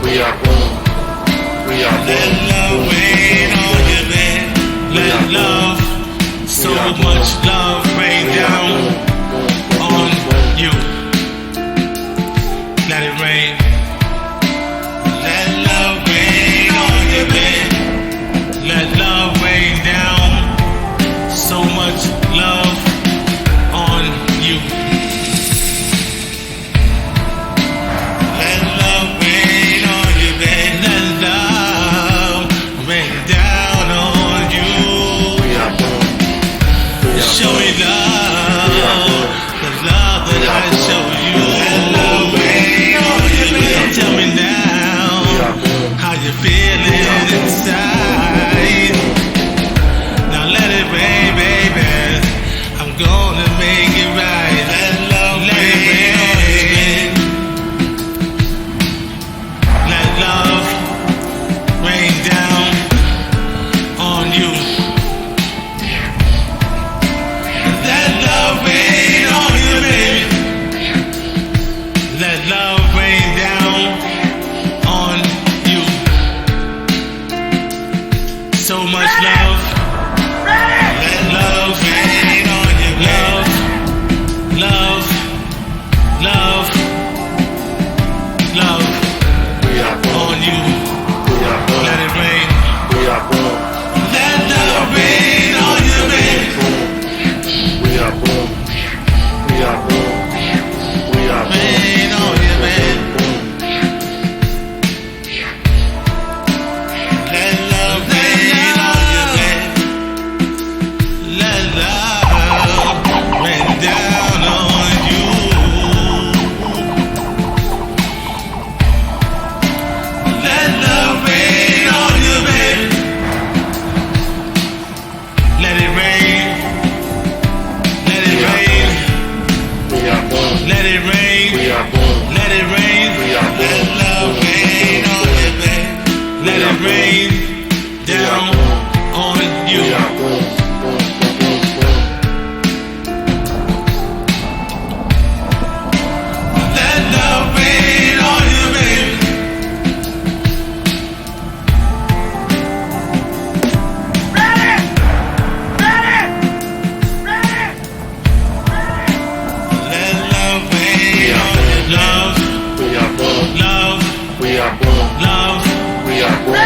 We are born. We are born. Let love rain on you, man. Let love, so much love rain down on you. Let it rain. Let love rain on you, man. Let love rain down, so much love on you. Let love rain on you, man. Let love rain down on you. We are born. We are Show me love, the love that I show you. Let love rain on you, man. Tell me now how you feeling inside. Now let it rain, baby. I'm gonna make it right. Let love rain. Let love rain down on you. Let love rain on you, baby. Let love rain down on you. So much love. Let love rain on you. Love, love, love, love We are born. on you. We are born. Let it rain. We are born. Let love rain on you, baby. We are born. We are born. We are born. Rain on you, man. Let love rain on you, man. Let love rain down on you. Let love rain on you, baby. Let it rain. Let it rain. We are born. Let it rain. We are born. Let it rain. We are Let born. love rain on you, baby. Let it rain down on you. We are born. Let love rain on you, baby. Let love rain on you. Love, We are born. love, We are born. love, We are born.